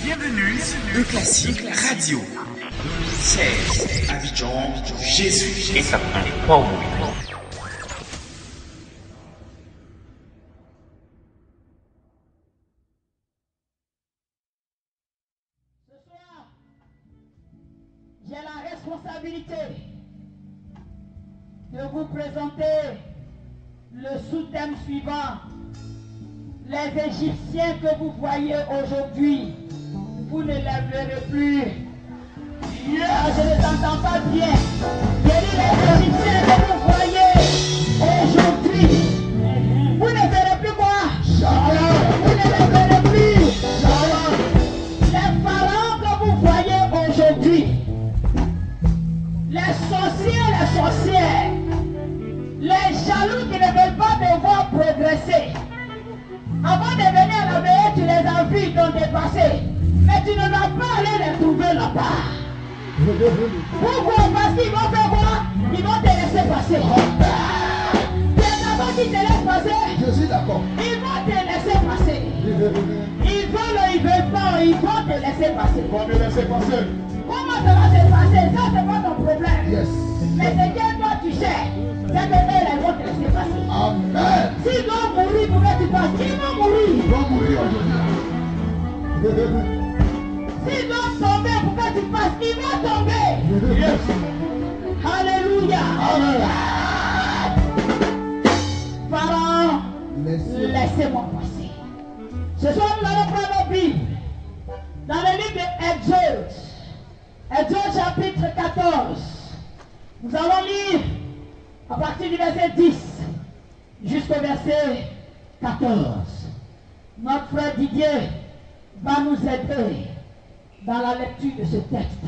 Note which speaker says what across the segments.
Speaker 1: Bienvenue sur Le Classique Radio. C'est Abidjan, Jésus et ça prend pas au mourir.
Speaker 2: Ce soir, j'ai la responsabilité de vous présenter le sous-thème suivant. Les Égyptiens que vous voyez aujourd'hui, vous ne les verrez plus. Ah, je ne t'entends pas bien. Je dis les Égyptiens que vous voyez aujourd'hui, vous ne verrez plus quoi? Vous ne les verrez plus. Les pharaons que vous voyez aujourd'hui, les sorciers, les sorcières, les jaloux qui ne veulent pas te voir progresser. Avant de venir à la veille, tu les as vus, ils t'ont dépassé. Mais tu ne vas pas aller les trouver là-bas. Pourquoi? Parce qu'ils vont faire quoi? Ils vont te laisser passer. C'est d'abord qui te laisse passer.
Speaker 3: Je suis d'accord.
Speaker 2: Ils vont te laisser passer. Ils veulent, ils veulent pas, ils vont te laisser passer.
Speaker 3: Ils vont me laisser passer.
Speaker 2: Comment ça va se passer? Ça, c'est pas ton problème.
Speaker 3: Yes.
Speaker 2: Mais ce que toi tu sais, c'est que elles vont te laisser passer.
Speaker 3: Amen.
Speaker 2: S'ils doivent mourir pour que tu passes, ils vont mourir.
Speaker 3: Ils vont mourir aujourd'hui.
Speaker 2: S'ils doivent tomber pour que tu passes, ils vont tomber.
Speaker 3: Yes.
Speaker 2: Alléluia.
Speaker 3: Amen.
Speaker 2: Pharaon, laissez-moi passer. Ce soir, nous allons prendre nos Bibles dans le livre d'Exode. Exode chapitre 14. Nous allons lire à partir du verset 10 jusqu'au verset 14. Notre frère Didier va nous aider dans la lecture de ce texte.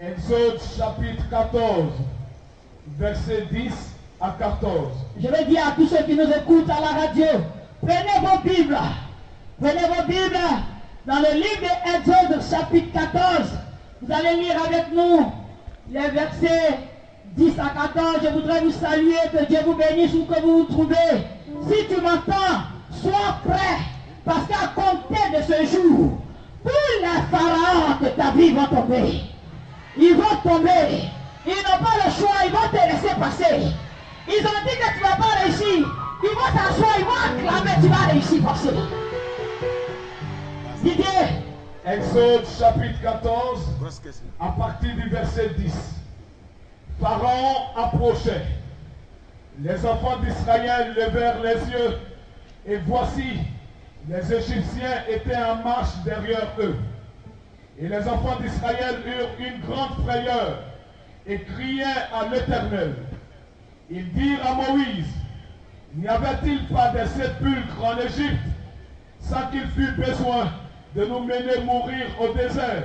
Speaker 3: Exode chapitre 14, verset 10 à 14.
Speaker 2: Je vais dire à tous ceux qui nous écoutent à la radio, prenez vos Bibles. Prenez vos Bibles dans le livre d'Exode chapitre 14. Vous allez lire avec nous les versets 10 à 14. Je voudrais vous saluer, que Dieu vous bénisse où que vous vous trouvez. Si tu m'entends, sois prêt, parce qu'à compter de ce jour, tous les pharaons de ta vie vont tomber. Ils vont tomber. Ils n'ont pas le choix, ils vont te laisser passer. Ils ont dit que tu ne vas pas réussir. Ils vont t'asseoir, ils vont acclamer, tu vas réussir passer. Didier.
Speaker 3: Exode chapitre 14, à partir du verset 10. Pharaon approchait. Les enfants d'Israël levèrent les yeux, et voici, les Égyptiens étaient en marche derrière eux. Et les enfants d'Israël eurent une grande frayeur, et criaient à l'Éternel. Ils dirent à Moïse, n'y avait-il pas des sépulcres en Égypte, sans qu'il fût besoin de nous mener mourir au désert?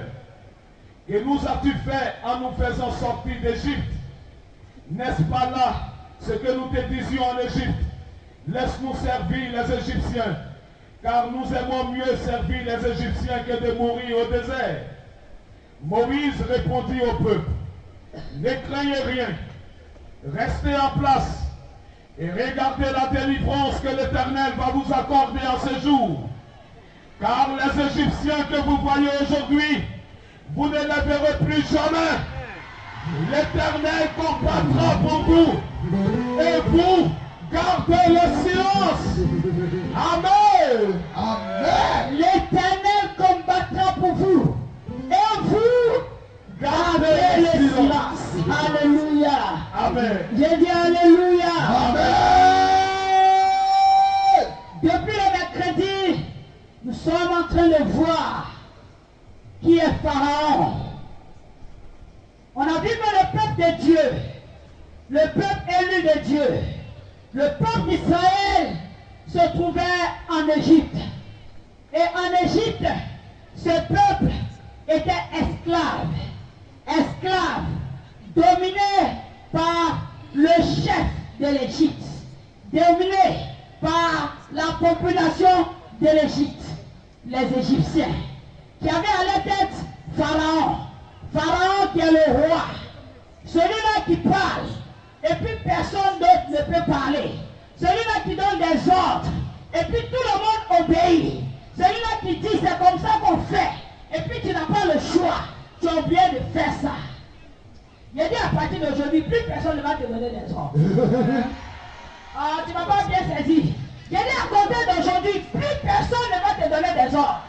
Speaker 3: Et nous as-tu fait en nous faisant sortir d'Égypte? N'est-ce pas là ce que nous te disions en Égypte? Laisse-nous servir les Égyptiens, car nous aimons mieux servir les Égyptiens que de mourir au désert. Moïse répondit au peuple, ne craignez rien, restez en place et regardez la délivrance que l'Éternel va vous accorder en ce jour. Car les Égyptiens que vous voyez aujourd'hui, vous ne les verrez plus jamais. L'Éternel combattra pour vous et vous gardez le silence. Amen.
Speaker 2: Amen. L'Éternel combattra pour vous et vous gardez le silence. Alléluia.
Speaker 3: Amen.
Speaker 2: J'ai dit Alléluia.
Speaker 3: Amen.
Speaker 2: Depuis le mercredi, nous sommes en train de voir qui est Pharaon. On a vu que le peuple de Dieu, le peuple élu de Dieu, le peuple d'Israël se trouvait en Égypte. Et en Égypte, ce peuple était esclave. Esclave, dominé par le chef de l'Égypte, dominé par la population de l'Égypte, les Égyptiens, qui avaient à la tête Pharaon. Pharaon qui est le roi, celui-là qui parle, et puis personne d'autre ne peut parler. Celui-là qui donne des ordres, et puis tout le monde obéit. Celui-là qui dit c'est comme ça qu'on fait. ont oublié de faire ça. Il a dit à partir d'aujourd'hui, plus personne ne va te donner des ordres. Ah, tu ne m'as pas bien saisi. Il a dit à compter d'aujourd'hui, plus personne ne va te donner des ordres.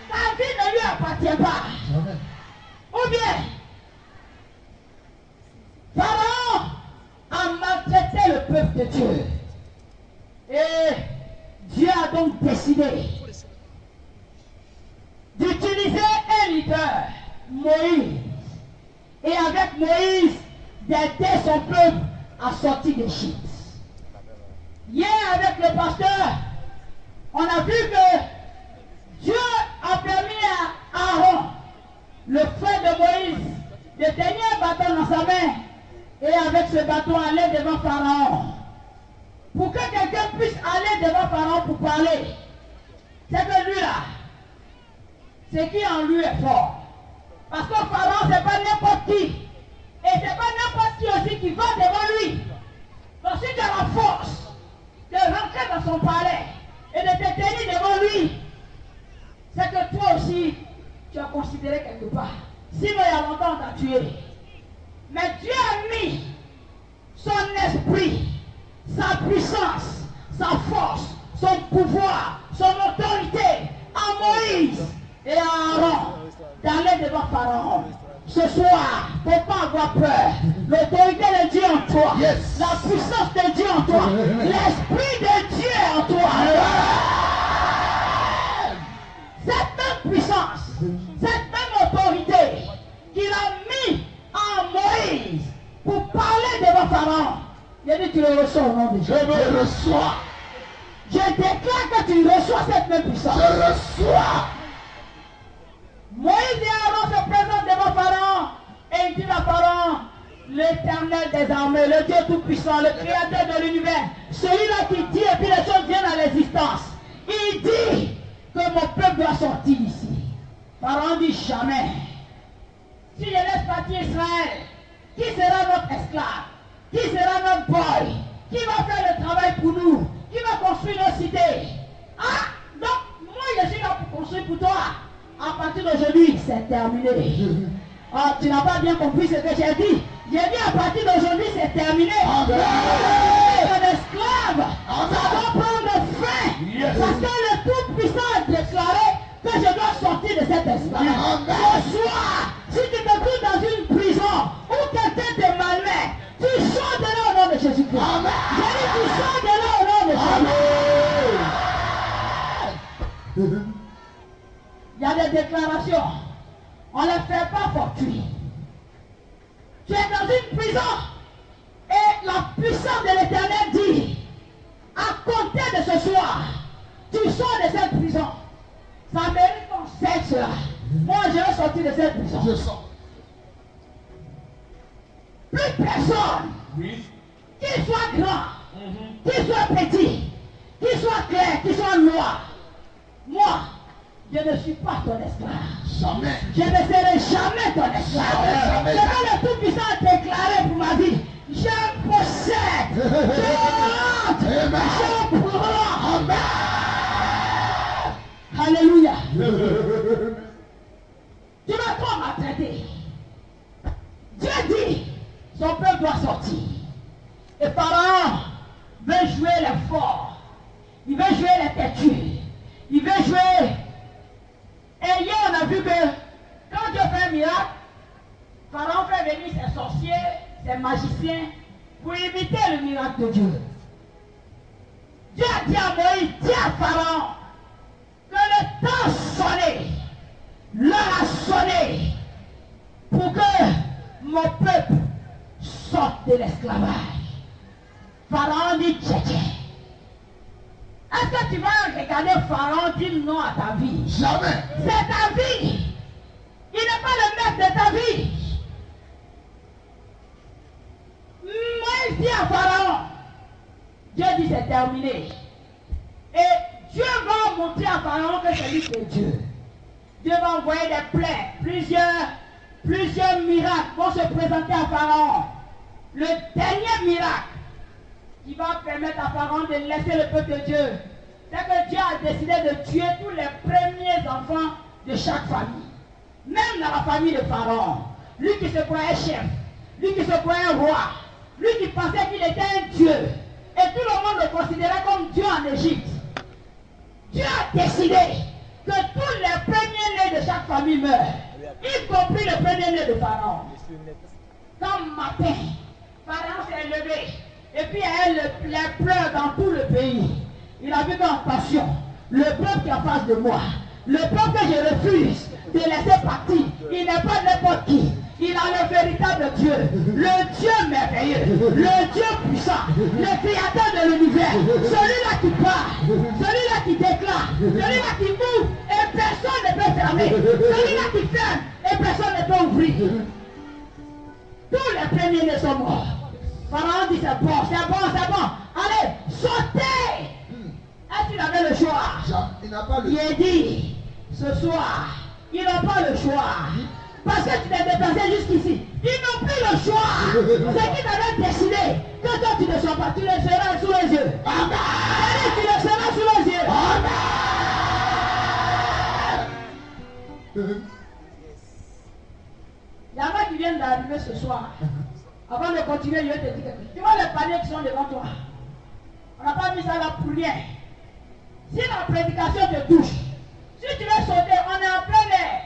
Speaker 2: Ta vie ne lui appartient pas. Ou bien, Pharaon a maltraité le peuple de Dieu. Et Dieu a donc décidé d'utiliser un leader, Moïse. Et avec Moïse, d'aider son peuple à sortir d'Égypte. Hier, avec le pasteur, on a vu que Dieu a permis à Aaron, le frère de Moïse, de tenir un bâton dans sa main et avec ce bâton aller devant Pharaon. Pour que quelqu'un puisse aller devant Pharaon pour parler, c'est que lui là, c'est qui en lui est fort. Parce que Pharaon, c'est pas n'importe qui. Et c'est pas n'importe qui aussi qui va devant lui. Donc si tu as la force de rentrer dans son palais et de te tenir devant lui, c'est que toi aussi, tu as considéré quelque part. Sinon, il y a longtemps, on t'a tué. Mais Dieu a mis son esprit, sa puissance, sa force, son pouvoir, son autorité à Moïse et à Aaron d'aller devant Pharaon. Ce soir, il ne faut pas avoir peur. L'autorité de Dieu en toi. Yes. La puissance de Dieu en toi. L'esprit de Dieu en toi. Cette même puissance, cette même autorité qu'il a mis en Moïse pour parler devant Pharaon. Il a dit tu le reçois au nom de Dieu. Je le reçois. Je déclare que tu reçois cette même puissance. Je reçois. Moïse et Aaron se présentent devant Pharaon et il dit à Pharaon, l'Éternel des armées, le Dieu tout-puissant, le créateur de l'univers, celui-là qui dit et puis les choses viennent à l'existence. Il dit que mon peuple doit sortir d'ici. Pharaon dit jamais. Si je laisse partir Israël, qui sera notre esclave? Qui sera notre boy? Qui va faire le travail pour nous? Qui va construire nos cités? Ah, donc moi je suis là pour construire pour toi. À partir d'aujourd'hui, c'est terminé. Ah, tu n'as pas bien compris ce que j'ai dit. J'ai dit à partir d'aujourd'hui, c'est terminé. Un esclave, ça va prendre fin. Yes. Parce que le Tout-Puissant a déclaré que je dois sortir de cet esclave. Ce soir, si tu te trouves dans une prison où quelqu'un te malmène, tu sors de là au nom de Jésus-Christ. J'ai dit, tu sors de là au nom de Jésus-Christ. Il y a des déclarations. On ne les fait pas fortuit. Tu es dans une prison et la puissance de l'Éternel dit, à compter de ce soir, tu sors de cette prison. Ça mérite qu'on sait cela. Moi, je vais sortir de cette prison. Je sors. Plus personne, qu'il soit grand, qu'il soit petit, qu'il soit clair, qu'il soit noir, moi, je ne suis pas ton esclave. Jamais. Je ne serai jamais ton esclave. C'est que le Tout-Puissant a déclaré pour ma vie. Je possède. Je rentre. Je prends. Amen. Alléluia. Tu vas trop maltraiter. Dieu dit, son peuple doit sortir. Et Pharaon veut jouer les forts. Il veut jouer les têtus. Il veut jouer. Et hier, on a vu que quand Dieu fait un miracle, Pharaon fait venir ses sorciers, ses magiciens, pour imiter le miracle de Dieu. Dieu a dit à Moïse, dis à Pharaon, que le temps sonné, l'heure a sonné, pour que mon peuple sorte de l'esclavage. Pharaon dit, tchétché. Est-ce que tu vas regarder Pharaon dire non à ta vie? Jamais. C'est ta vie. Il n'est pas le maître de ta vie. Moïse dit à Pharaon, Dieu dit c'est terminé. Et Dieu va montrer à Pharaon que c'est lui qui est Dieu. Dieu va envoyer des plaies. Plusieurs miracles vont se présenter à Pharaon. Le dernier miracle qui va permettre à Pharaon de laisser le peuple de Dieu, c'est que Dieu a décidé de tuer tous les premiers enfants de chaque famille. Même dans la famille de Pharaon, lui qui se croyait chef, lui qui se croyait roi, lui qui pensait qu'il était un dieu, et tout le monde le considérait comme Dieu en Égypte. Dieu a décidé que tous les premiers-nés de chaque famille meurent, y compris le premier-né de Pharaon. Quand matin, Pharaon s'est levé, et puis il y a eu les pleurs dans tout le pays. Il a vu qu'attention, le peuple qui est en face de moi, le peuple que je refuse de laisser partir, il n'est pas n'importe qui. Il a le véritable Dieu, le Dieu merveilleux, le Dieu puissant, le créateur de l'univers, celui-là qui parle, celui-là qui déclare, celui-là qui ouvre et personne ne peut fermer, celui-là qui ferme et personne ne peut ouvrir. Tous les premiers-nés sont morts. Pharaon dit c'est bon, c'est bon, c'est bon. Allez, sautez. Est-ce qu'il avait le choix?
Speaker 4: Il n'a pas le choix.
Speaker 2: Il a dit, ce soir, ils n'ont pas le choix. Parce que tu t'es déplacé jusqu'ici. Ils n'ont plus le choix. C'est qu'ils avaient décidé que toi tu ne sois pas, tu le seras sous les yeux. Amen. Tu le seras sous les yeux. Amen. Il y en a qui viennent d'arriver ce soir. Avant de continuer, je vais te dire quelque chose. Tu vois les paniers qui sont devant toi. On n'a pas mis ça là pour rien. Si la prédication te touche, si tu veux sauter, on est en plein air.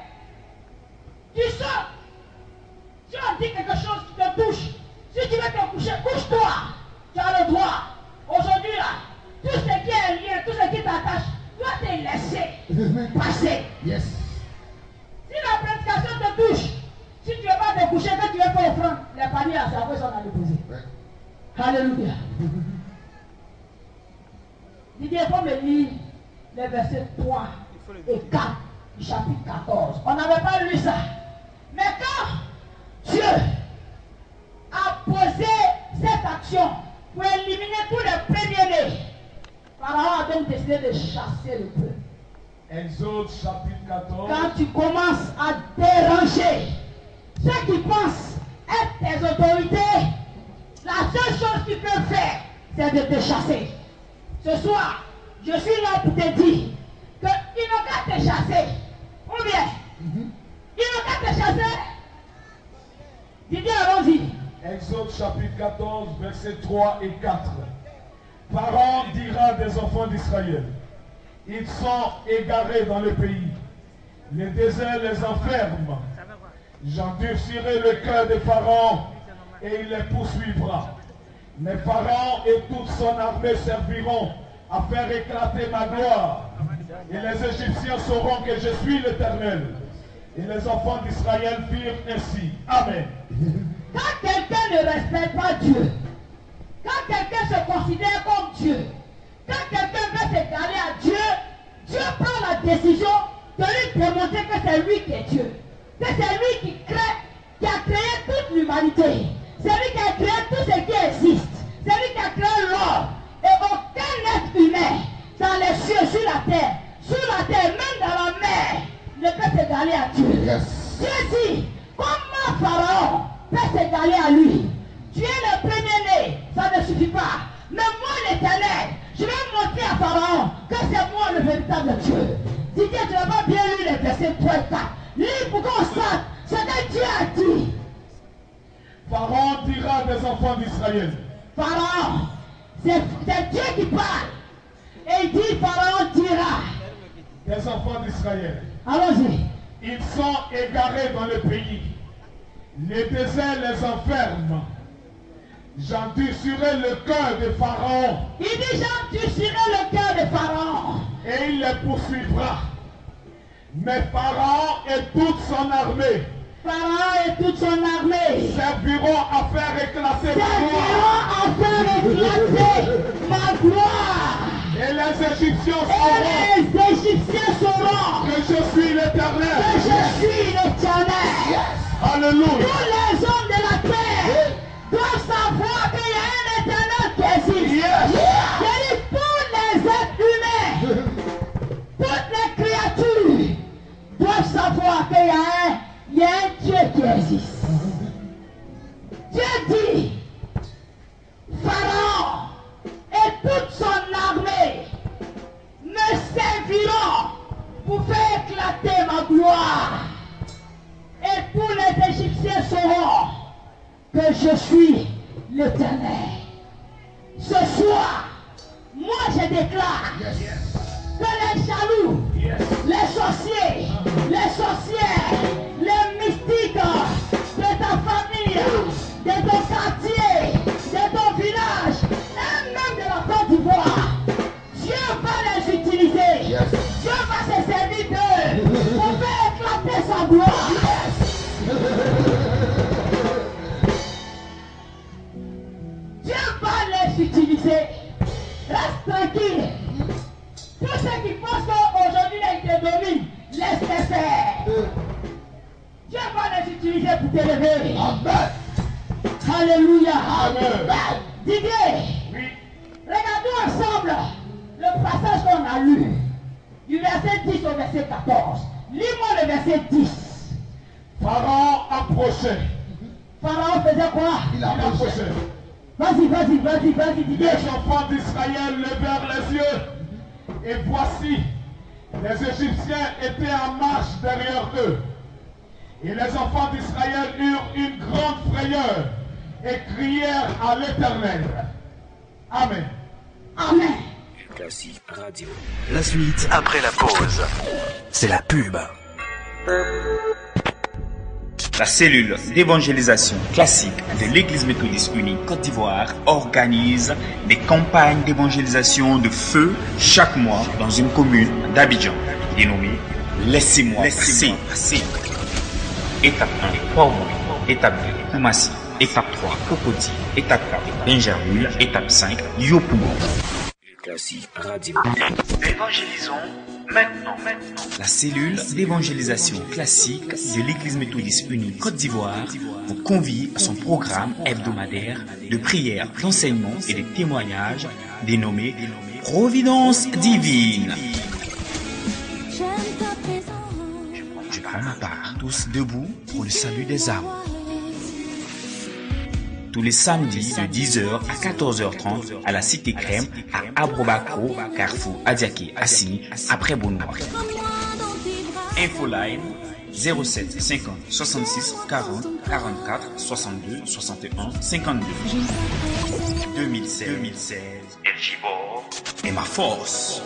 Speaker 2: Tu sautes. Si on dit quelque chose qui te touche, si tu veux te coucher, couche-toi. Tu as le droit. Aujourd'hui là, tout ce qui est lié, tout ce qui t'attache, doit te laisser passer.
Speaker 4: Yes.
Speaker 2: Si la prédication te touche, si tu ne veux pas te coucher, que tu veux pas offrande, les paniers à sa voix sont à déposer. Ouais. Alléluia. Didier, il faut me lire les versets 3 et 4 du chapitre 14. On n'avait pas lu ça. Mais quand Dieu a posé cette action pour éliminer tous les premiers-nés, Pharaon a donc décidé de chasser le peuple.
Speaker 3: Exode chapitre 14.
Speaker 2: Quand tu commences à déranger ceux qui pensent être tes autorités, la seule chose qu'ils peuvent faire, c'est de te chasser. Ce soir, je suis là pour te dire qu'ils n'ont qu'à te chasser. Ou bien, ils n'ont qu'à te chasser. Didier, allons-y.
Speaker 3: Exode chapitre 14, versets 3 et 4. Pharaon dira des enfants d'Israël, ils sont égarés dans le pays. Les déserts les enferment. J'endurcirai le cœur de Pharaon et il les poursuivra. Mais Pharaon et toute son armée serviront à faire éclater ma gloire. Et les Égyptiens sauront que je suis l'Éternel. Et les enfants d'Israël firent ainsi. Amen.
Speaker 2: Quand quelqu'un ne respecte pas Dieu, quand quelqu'un se considère comme Dieu, quand quelqu'un veut s'égarer à Dieu, Dieu prend la décision de lui démontrer que c'est lui qui est Dieu. Que c'est lui qui a créé toute l'humanité. C'est lui qui a créé tout ce qui existe. C'est lui qui a créé l'or. Et aucun être humain dans les cieux, sur la terre, même dans la mer, ne peut s'égarer à Dieu.
Speaker 4: Yes.
Speaker 2: Dieu dit, comment Pharaon peut s'égarer à lui? Tu es le premier-né, ça ne suffit pas. Mais moi l'Éternel, je vais montrer à Pharaon que c'est moi le véritable Dieu. Didier, tu n'as pas bien lu les versets 3 et 4. Lis pour qu'on sache ce que Dieu a dit.
Speaker 3: Pharaon dira des enfants d'Israël.
Speaker 2: Pharaon, c'est Dieu qui parle. Et il dit, Pharaon dira.
Speaker 3: Des enfants d'Israël.
Speaker 2: Allons-y.
Speaker 3: Ils sont égarés dans le pays. Les déserts les enferment. J'endurcirai le cœur de Pharaon.
Speaker 2: Il dit, j'endurcirai le cœur de Pharaon.
Speaker 3: Et il les poursuivra. Mais Pharaon et toute son armée.
Speaker 2: Pharaon et toute son armée
Speaker 3: Serviront à faire éclater
Speaker 2: ma gloire.
Speaker 3: Et les Égyptiens
Speaker 2: sauront
Speaker 3: que je suis l'Éternel. Alléluia.
Speaker 2: Tous les hommes de la terre doivent savoir qu'il y a un Éternel qui existe. Yes. Tous les êtres humains, toutes les créatures doivent savoir qu'il y a un Dieu qui existe. Dieu dit, Pharaon et toute son armée me serviront pour faire éclater ma gloire. Et tous les Égyptiens sauront que je suis l'Éternel. Ce soir, moi je déclare que les jaloux, les sorciers, les sorcières, les mystiques de ta famille, de ton quartier, de ton village, et même de la Côte d'Ivoire, Dieu va les utiliser. Dieu va se servir d'eux pour faire éclater sa gloire. Dieu va les utiliser. Reste tranquille. Tous ceux qui pensent qu'aujourd'hui ils te dominent, laisse-les faire. Dieu va les utiliser pour t'élever. Amen. Alléluia. Amen. Didier, oui. Regardons ensemble le passage qu'on a lu. Du verset 10 au verset 14. Lis-moi le verset 10.
Speaker 3: Pharaon approchait.
Speaker 2: Pharaon faisait quoi?
Speaker 3: Il approchait.
Speaker 2: Vas-y, Didier.
Speaker 3: Les enfants d'Israël levèrent les yeux. Et voici, les Égyptiens étaient en marche derrière eux. Et les enfants d'Israël eurent une grande frayeur et crièrent à l'Éternel. Amen.
Speaker 2: Amen.
Speaker 1: Classique Radio.
Speaker 4: La suite après la pause. C'est la pub.
Speaker 1: La cellule d'évangélisation classique de l'Église méthodiste unie Côte d'Ivoire organise des campagnes d'évangélisation de feu chaque mois dans une commune d'Abidjan, dénommée Laissez-moi passer. Étape 1, Port-Mouille. Étape 2, Koumassi. Étape 3, Cocody. Étape 4, Benjaoul. Étape 5, Yopougon. Classique Radio. Évangélisons maintenant. La cellule d'évangélisation classique de l'Église méthodiste unie Côte d'Ivoire vous convie à son programme hebdomadaire de prières, d'enseignements et de témoignages dénommé Providence divine. Je prends ma part, tous debout pour le salut des âmes. Tous les samedis de 10h à 14h30 à la Cité Crème à Abrobako, Carrefour Adiaké Assini, après Bonnoir. Infoline 07 50 66 40 44 62 61 52. 2016 Elgibor est ma force.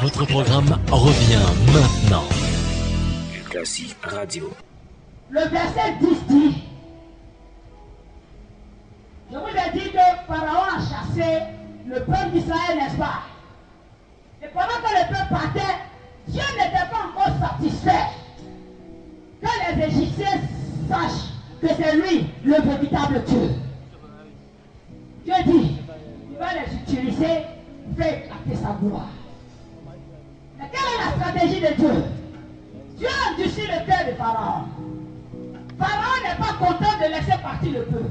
Speaker 4: Votre programme revient maintenant.
Speaker 1: Classique Radio.
Speaker 2: Le verset 10 dit: je vous ai dit que Pharaon a chassé le peuple d'Israël, n'est-ce pas? Et pendant que le peuple partait, Dieu n'était pas encore satisfait que les Égyptiens sachent que c'est lui le véritable Dieu. Dieu dit, il va les utiliser pour faire éclater sa gloire. Mais quelle est la stratégie de Dieu? Dieu a endurci le cœur de Pharaon. Pharaon n'est pas content de laisser partir le peuple.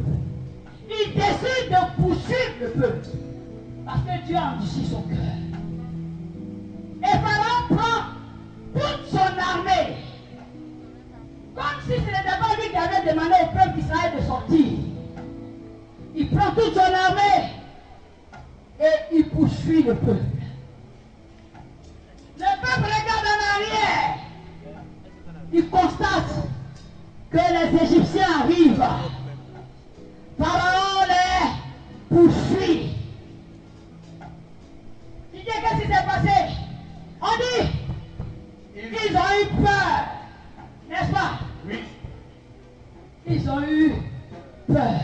Speaker 2: Il décide de poursuivre le peuple parce que Dieu a endurci son cœur. Et Pharaon prend toute son armée, comme si ce n'était pas lui qui avait demandé au peuple d'Israël de sortir. Il prend toute son armée et il poursuit le peuple. Le peuple regarde en arrière. Il constate que les Égyptiens arrivent. Pharaon les poursuit. Tu dis qu'est-ce qui s'est passé? On dit ils ont eu peur, n'est-ce pas?
Speaker 3: Oui.
Speaker 2: Ils ont eu peur.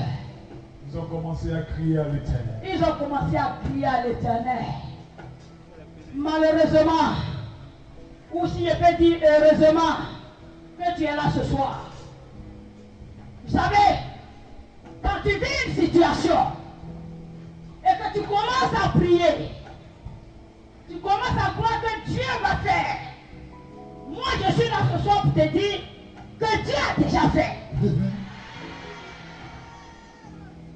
Speaker 3: Ils ont commencé à crier à l'Éternel.
Speaker 2: Ils ont commencé à crier à l'Éternel. Malheureusement, ou si je peux dire heureusement, que tu es là ce soir. Vous savez, quand tu vis une situation et que tu commences à prier, tu commences à croire que Dieu va faire. Moi, je suis là ce soir pour te dire que Dieu a déjà fait.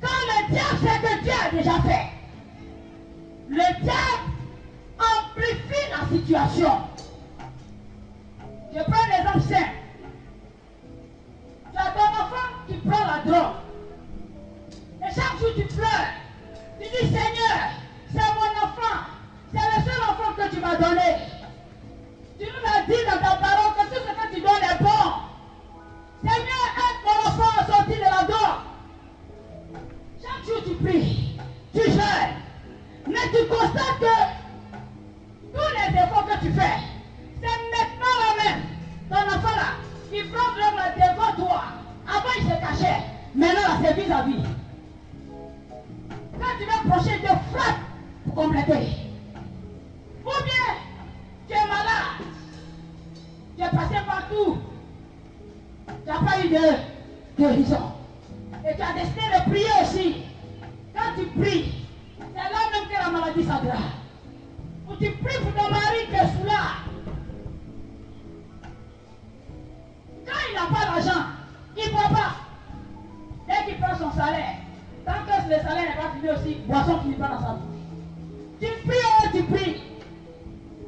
Speaker 2: Quand le diable sait que Dieu a déjà fait, le diable amplifie la situation. Je prends l'exemple simple. Tu as ton enfant qui prend la drogue. Et chaque jour tu pleures. Tu dis, Seigneur, c'est mon enfant. C'est le seul enfant que tu m'as donné. Tu nous as dit dans ta parole que tout ce que tu tu fais. C'est maintenant la même. Ton enfant là, il prend l'homme devant toi. Avant il se cachait. Maintenant là c'est vis-à-vis. Quand tu vas approcher, il te frappe pour compléter. Ou bien, tu es malade. Tu es passé partout. Tu n'as pas eu de guérison. Et tu as décidé de prier aussi. Quand tu pries, c'est là même que la maladie s'aggrave. Ou tu pries pour ton mari qui est sous là. Quand il n'a pas d'argent, il ne boit pas. Dès qu'il prend son salaire, tant que le salaire n'est pas fini aussi, boisson ne finit pas dans sa bouche. Tu pries, tu pries.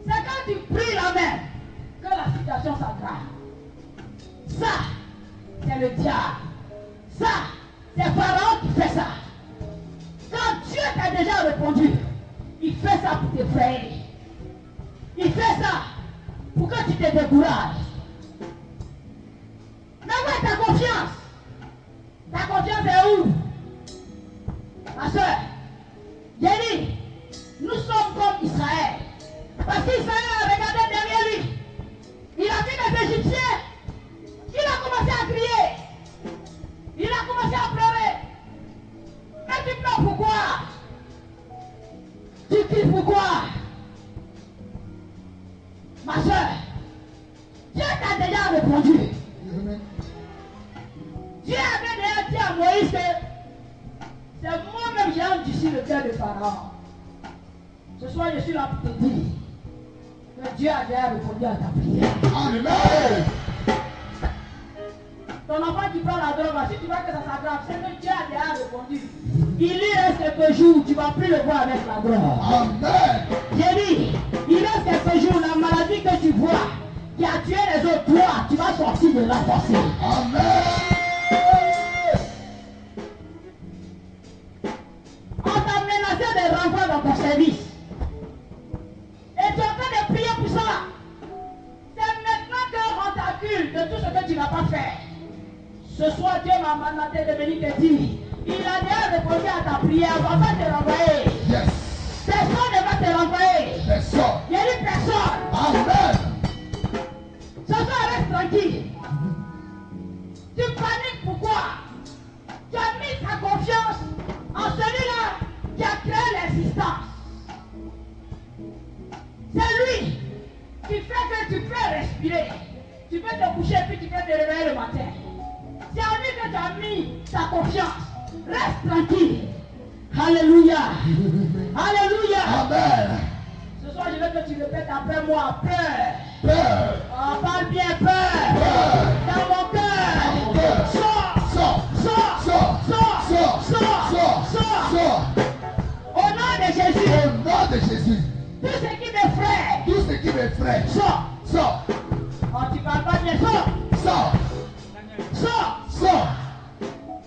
Speaker 2: C'est quand tu pries la même que la situation s'aggrave. Ça, c'est le diable. Ça, c'est Pharaon qui fait ça. Quand Dieu t'a déjà répondu, il fait ça pour t'effrayer. Il fait ça pour que tu te décourages. Mais où est ta confiance? Ta confiance est où? Ma soeur, j'ai dit, nous sommes comme Israël. Parce qu'Israël a regardé derrière lui. Il a vu les Égyptiens. Il a commencé à crier. Il a commencé à pleurer. Mais tu pleures pourquoi? Tu cries pourquoi? Ma soeur, Dieu t'a déjà répondu. Dieu avait déjà dit à Moïse que c'est moi-même qui ai endurci le cœur de Pharaon. Ce soir, je suis là pour te dire que Dieu a déjà répondu à ta prière.
Speaker 3: Amen.
Speaker 2: Ton enfant qui prend la drogue, si tu vois que ça s'aggrave, c'est que Dieu a déjà répondu. Il lui reste quelques jours, tu ne vas plus le voir avec la drogue.
Speaker 3: Amen.
Speaker 2: J'ai dit, il reste quelques jours, la maladie que tu vois, qui a tué les autres, toi, tu vas sortir de la force.
Speaker 3: Amen.
Speaker 2: On t'a menacé de renvoi dans ton service. Et tu es en train de prier pour ça. C'est maintenant qu'on t'accuse de tout ce que tu n'as pas fait. Ce soir, Dieu m'a mandaté de venir te dire, il a déjà répondu à ta prière, on va pas te renvoyer.
Speaker 3: Yes.
Speaker 2: Personne ne va te renvoyer.
Speaker 3: Personne.
Speaker 2: Il y a une personne.
Speaker 3: Amen.
Speaker 2: Ce soir, reste tranquille. Tu paniques pourquoi? Tu as mis ta confiance en celui-là qui a créé l'existence. C'est lui qui fait que tu peux respirer. Tu peux te coucher puis tu peux te réveiller le matin. C'est en lui que tu as mis ta confiance. Reste tranquille. Alléluia. Alléluia.
Speaker 3: Amen.
Speaker 2: Ce soir, je veux que tu répètes après moi. Peur.
Speaker 3: Peur.
Speaker 2: Oh, parle bien, peur.
Speaker 3: Peur.
Speaker 2: Dans mon cœur.
Speaker 3: Dans mon cœur.
Speaker 2: Sors.
Speaker 3: Sors.
Speaker 2: Sors.
Speaker 3: Sors.
Speaker 2: Sors.
Speaker 3: Sors.
Speaker 2: Sors.
Speaker 3: Sors.
Speaker 2: Sors.
Speaker 3: Sors.
Speaker 2: Au nom de Jésus.
Speaker 3: Au nom de Jésus.
Speaker 2: Tout ce qui m'effraie.
Speaker 3: Tout ce qui m'effraie.
Speaker 2: Sors.
Speaker 3: Sors.
Speaker 2: Oh, tu parles pas bien. Sors.
Speaker 3: Sors.
Speaker 2: Sors.
Speaker 3: Sors.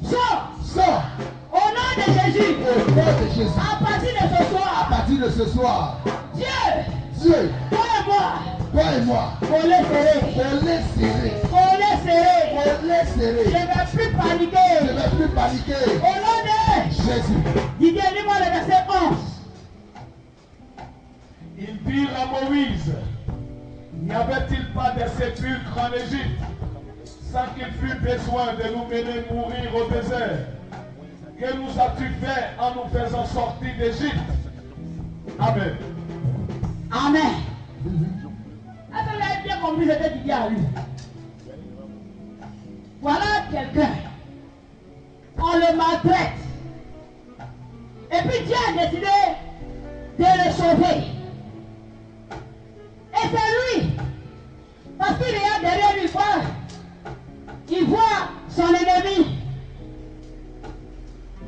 Speaker 2: Sors.
Speaker 3: Sors.
Speaker 2: Au nom de Jésus.
Speaker 3: Au nom de Jésus.
Speaker 2: À partir de ce
Speaker 3: À
Speaker 2: soir.
Speaker 3: partir de ce soir,
Speaker 2: Dieu.
Speaker 3: Dieu,
Speaker 2: Toi et moi.
Speaker 3: toi et moi,
Speaker 2: Collés serrés.
Speaker 3: on les serrer.
Speaker 2: Collés serrés.
Speaker 3: On les
Speaker 2: Je
Speaker 3: serrer.
Speaker 2: ne vais plus
Speaker 3: Je
Speaker 2: paniquer.
Speaker 3: ne vais plus paniquer.
Speaker 2: Au nom de
Speaker 3: Jésus.
Speaker 2: Didier, lis-moi le verset 11.
Speaker 3: Ils dirent à Moïse, n'y avait-il pas de sépulcres en Égypte, sans qu'il fût besoin de nous mener mourir au désert? Que nous as-tu fait en nous faisant sortir d'Égypte? Amen.
Speaker 2: Amen. Est-ce que vous avez bien compris ce que Didier a lu? Voilà quelqu'un. On le maltraite. Et puis Dieu a décidé de le sauver. Et c'est lui. Parce qu'il regarde derrière lui, il voit son ennemi.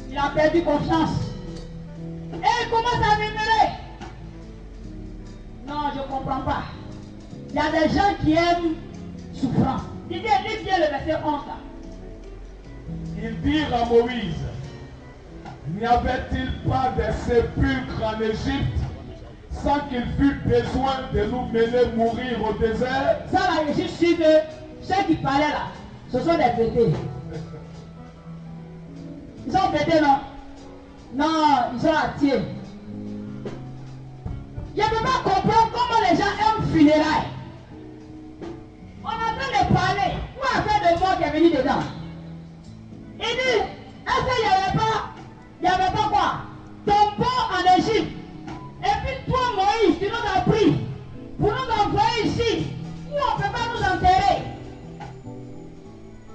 Speaker 2: Il a perdu confiance. Et il commence à murmurer. Non, je ne comprends pas. Il y a des gens qui aiment souffrance. Lis bien le verset 11 là.
Speaker 3: Ils dirent à Moïse, n'y avait-il pas de sépulcres en Égypte, sans qu'il fût besoin de nous mener mourir au désert?
Speaker 2: Ça là, je suis sûr que ceux qui parlaient là, ce sont des bêtés. Ils sont bêtés, non? Non, ils sont attirés. Je ne peux pas comprendre comment les gens aiment funérailles. On est en train de parler. Où a fait de mort qui est venu dedans? Il dit, est-ce qu'il n'y avait pas quoi? Ton pont en Égypte. Et puis toi, Moïse, tu nous as pris pour nous envoyer ici, où on ne peut pas nous enterrer.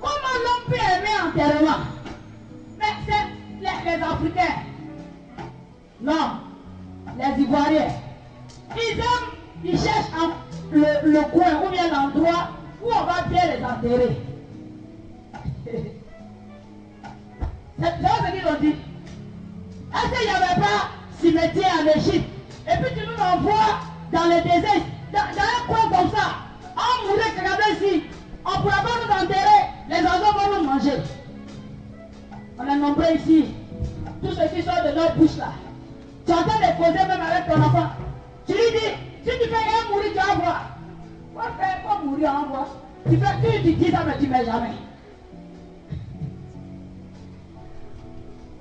Speaker 2: Comment l'homme peut aimer enterrement? Mais c'est les Africains. Non, les Ivoiriens. Ils aiment, ils cherchent le coin ou bien l'endroit où on va bien les enterrer. C'est ce qu'ils ont dit. Est-ce qu'il n'y avait pas cimetière en Égypte? Et puis tu nous envoies dans le désert, dans un coin comme ça. On mourrait que ici. On ne pourra pas nous enterrer. Les oiseaux vont nous manger. On est nombreux ici. Tous ceux qui sortent de notre bouche là. Tu entends de causer même avec ton enfant. Tu lui dis, si tu fais un mourir, tu vas voir. Quoi mourir en voir? Tu dis ça, mais tu ne mets jamais.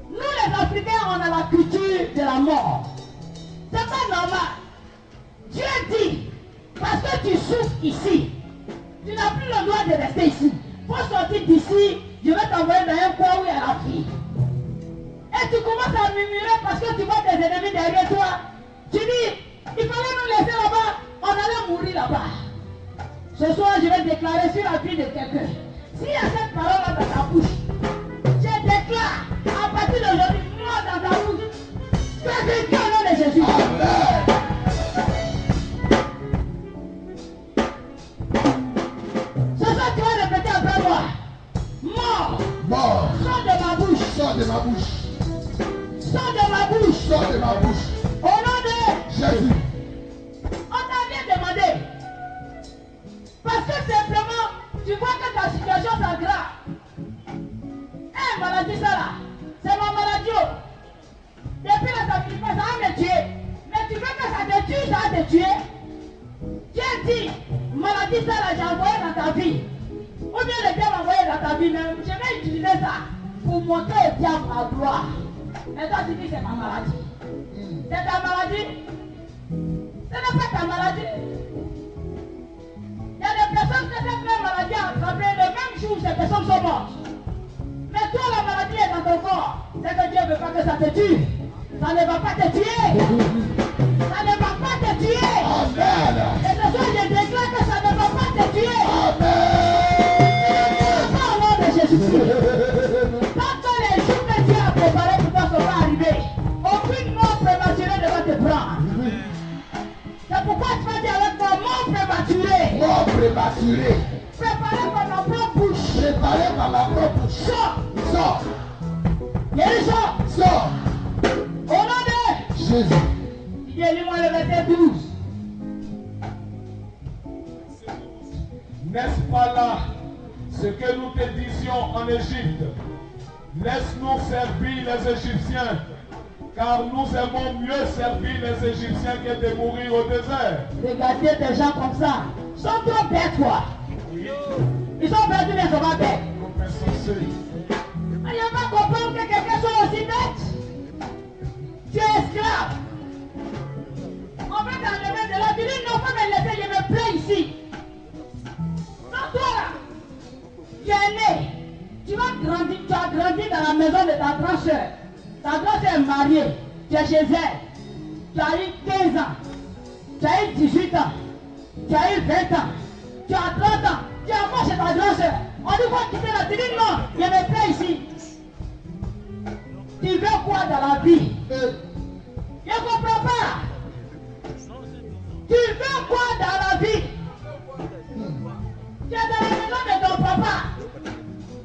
Speaker 2: Nous les Africains, on a la culture de la mort. C'est pas normal. Dieu dit, parce que tu souffres ici, tu n'as plus le droit de rester ici. Pour sortir d'ici, je vais t'envoyer dans un coin où il y a la vie. Et tu commences à murmurer parce que tu vois tes ennemis derrière toi. Tu dis, il fallait nous laisser là-bas, on allait mourir là-bas. Ce soir, je vais déclarer sur la vie de quelqu'un. S'il y a cette parole-là dans ta bouche, je déclare, à partir d'aujourd'hui, moi dans ta bouche, tu es vaincu au nom de Jésus. Amen. Ce soir, tu vas répéter après moi. Mort.
Speaker 5: Mort.
Speaker 2: Sors de ma bouche.
Speaker 5: Sors de ma bouche.
Speaker 2: Sors de ma bouche.
Speaker 5: Sors de ma bouche.
Speaker 2: Au nom de
Speaker 5: Jésus.
Speaker 2: On t'a bien demandé. Parce que simplement, tu vois que ta situation s'aggrave. Eh, maladie ça là, c'est ma maladie. Depuis la sacrifice, ça va me tuer. Mais tu veux que ça te tue, ça va te tuer. Dieu dit, maladie ça là, j'ai envoyé dans ta vie. Ou bien le diable a envoyé dans ta vie, mais je vais utiliser ça pour montrer au diable ma gloire. Mais toi tu dis c'est ma maladie. C'est ta maladie. Ce n'est pas ta maladie. Il y a des personnes qui ont cette même maladie à attraper le même jour où ces personnes sont mortes. Mais toi, la maladie est dans ton corps. C'est que Dieu ne veut pas que ça te tue. Ça ne va pas te tuer. Ça ne va pas te tuer.
Speaker 5: Amen.
Speaker 2: Et ce soir, je déclare que ça ne va pas te tuer.
Speaker 5: Amen.
Speaker 2: Au nom de Jésus-Christ. Tant que les jours que Dieu a préparés pour toi sont pas arrivés, aucune mort prématurée ne va te prendre. C'est pourquoi tu vas dire avec moi, mort prématuré.
Speaker 5: Mort prématuré.
Speaker 2: Préparé par ma propre bouche.
Speaker 5: Préparé par ma propre bouche.
Speaker 2: Sors.
Speaker 5: Sors.
Speaker 2: Guérissons.
Speaker 5: Sors.
Speaker 2: Au nom de
Speaker 5: Jésus.
Speaker 2: Il dit, lis-moi le verset 12.
Speaker 3: N'est-ce pas là ce que nous te disions en Égypte? Laisse-nous servir les Égyptiens, car nous aimons mieux servir les Égyptiens que de mourir au désert.
Speaker 2: Regardez des gens comme ça. Ils sont trop bêtes, quoi. Ils sont perdus, mais ils sont pas bêtes. Il n'y a pas comprendre que quelqu'un soit aussi bête. Tu es esclave. On va t'enlever de là. Tu dis non, faut me laisser, je me plains ici. Non, toi là, tu es né. Tu as grandi dans la maison de ta grande soeur. Ta grande soeur est mariée. Tu es chez elle. Tu as eu 15 ans. Tu as eu 18 ans. Tu as eu 20 ans. Tu as 30 ans. Tu es encore chez ta grande soeur. On dit quoi quitter la télé? Non, je me plains ici. Tu veux quoi dans la vie? Je ne comprends pas. Tu veux quoi dans la vie? Tu es dans la maison de ton papa.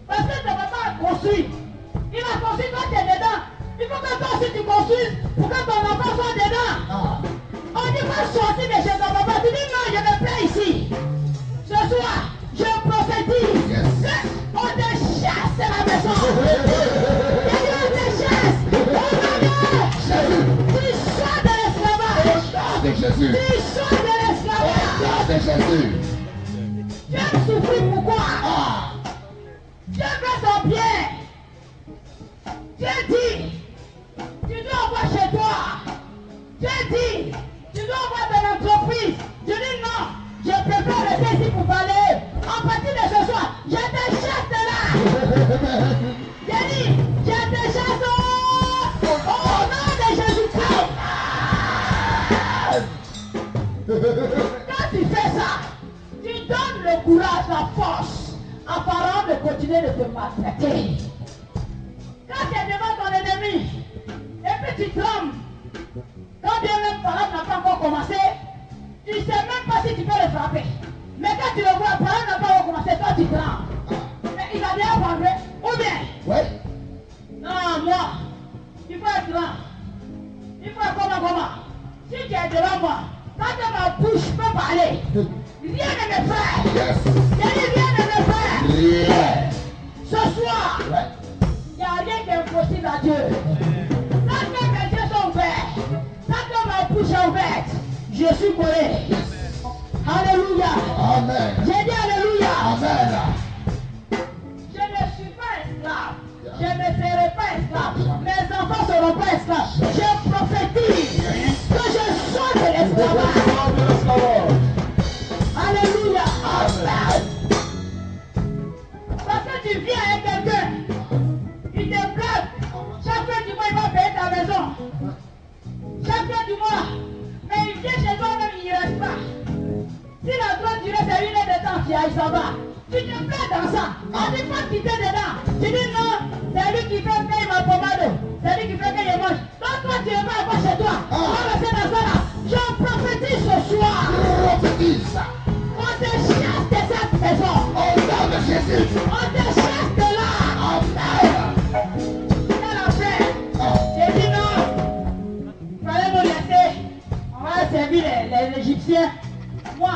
Speaker 2: Parce que ton papa a construit. Il a construit, toi tu es dedans. Il faut que toi aussi tu construises pour que ton enfant soit dedans. On dit pas sortir de chez ton papa. Tu dis non, je me plains ici. Ce soir, je prophétise. On te chasse de la maison. On te chasse. Tu sors de l'esclavage.
Speaker 5: Jésus.
Speaker 2: Tu sors de l'esclavage.
Speaker 5: C'est Jésus.
Speaker 2: Tu aimes souffrir pourquoi? Dieu fait son bien. Dieu dit, tu dois avoir chez toi. Dieu dit, tu dois fais ça, tu donnes le courage, la force à Pharaon de continuer de te maltraiter. Quand tu es devant ton ennemi, et puis tu trembles, quand bien même Pharaon n'a pas encore commencé, tu ne sais même pas si tu peux le frapper. Mais quand tu le vois, Pharaon n'a pas encore commencé, toi tu trembles. Mais il a déjà parlé, ou bien?
Speaker 5: Oui.
Speaker 2: Non, moi, il faut être grand. Il faut être comment? Si tu es devant moi, quand ma bouche peut parler, rien ne me fait.
Speaker 5: Yes.
Speaker 2: Rien ne me fait.
Speaker 5: Yeah.
Speaker 2: Ce soir,
Speaker 5: Ouais.
Speaker 2: il n'y a rien d'impossible à Dieu. Quand mes yeux sont ouverts, quand ma bouche est ouverte, je suis collé. Alléluia.
Speaker 5: Amen.
Speaker 2: J'ai dit Alléluia.
Speaker 5: Amen.
Speaker 2: Je ne suis pas esclave. Je ne serai pas esclave. Mes enfants ne seront pas esclaves. Je prophétise que je sors de l'esclavage. Alléluia.
Speaker 5: Amen.
Speaker 2: Parce que tu viens avec quelqu'un, il te blague. Chaque fin du mois, il va payer ta maison. Chaque fin du mois. Mais il vient chez toi même, il ne reste pas. Si la droite durée, c'est 1 heure de temps, tu ailles, ça va. Tu te plais dans ça. On ne dit pas quitter dedans. Tu dis non, c'est lui qui fait payer ma pommade. C'est lui qui fait que je mange. Donc toi, tu es pas encore chez toi. Tu vas rester dans ça là. Je prophétise ce soir.
Speaker 5: Prophétise.
Speaker 2: On te chasse de cette maison.
Speaker 5: Au nom de Jésus.
Speaker 2: On te chasse de là.
Speaker 5: Amen.
Speaker 2: Quelle affaire. J'ai dit non. Il fallait nous laisser. On va servir les Égyptiens. Moi,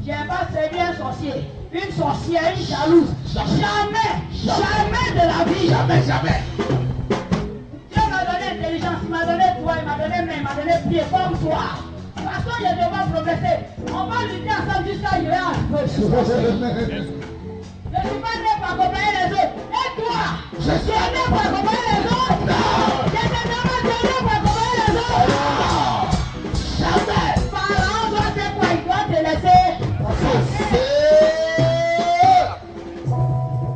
Speaker 2: je n'ai pas servi un sorcier. Une sorcière, une jalouse. Jamais de la vie.
Speaker 5: Jamais.
Speaker 2: Dieu m'a donné intelligence, il m'a donné toi, il m'a donné main, il m'a donné pied comme toi. De toute façon, je devrais progresser. On va lutter ensemble jusqu'à y arriver. Je ne suis pas né pour accompagner les autres. Et toi, tu es né pour accompagner les autres?
Speaker 5: Non.
Speaker 2: Tu es né pour accompagner les autres?
Speaker 5: Jamais.
Speaker 2: Pharaon doit faire quoi? Il doit te laisser.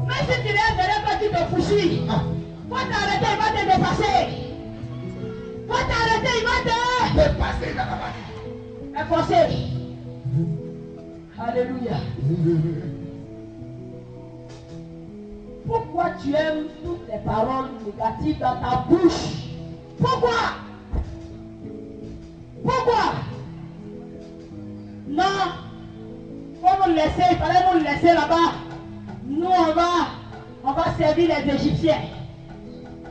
Speaker 2: Même si tu laisses derrière toi, tu te poursuis. Faut t'arrêter, il va te dépasser. Faut t'arrêter, il va te
Speaker 5: Dépasser dans la vie.
Speaker 2: efforcer. Alléluia. Pourquoi tu aimes toutes les paroles négatives dans ta bouche? Pourquoi? Non. Faut nous laisser, il fallait nous laisser là-bas. Nous, on va servir les Égyptiens.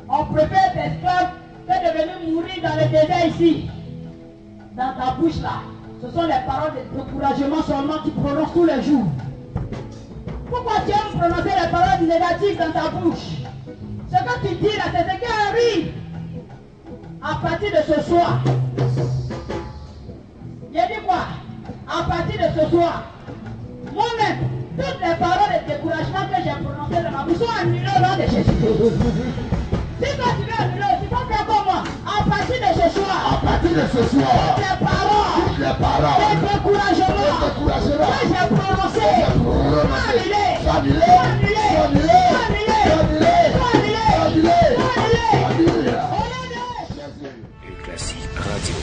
Speaker 2: On préfère être esclaves que de venir mourir dans le désert ici. Dans ta bouche là, ce sont les paroles de découragement seulement que tu prononces tous les jours. Pourquoi tu aimes prononcer les paroles négatives dans ta bouche? Ce que tu dis là, c'est ce qui arrive. À partir de ce soir, j'ai dit quoi? À partir de ce soir, moi-même, toutes les paroles de découragement que j'ai prononcées dans ma bouche sont annulées au nom de Jésus. Si toi tu veux annuler, tu peux faire comme moi. À partir de ce soir, toutes les paroles de découragement que j'ai prononcées sont annulées.
Speaker 4: Le classique radio.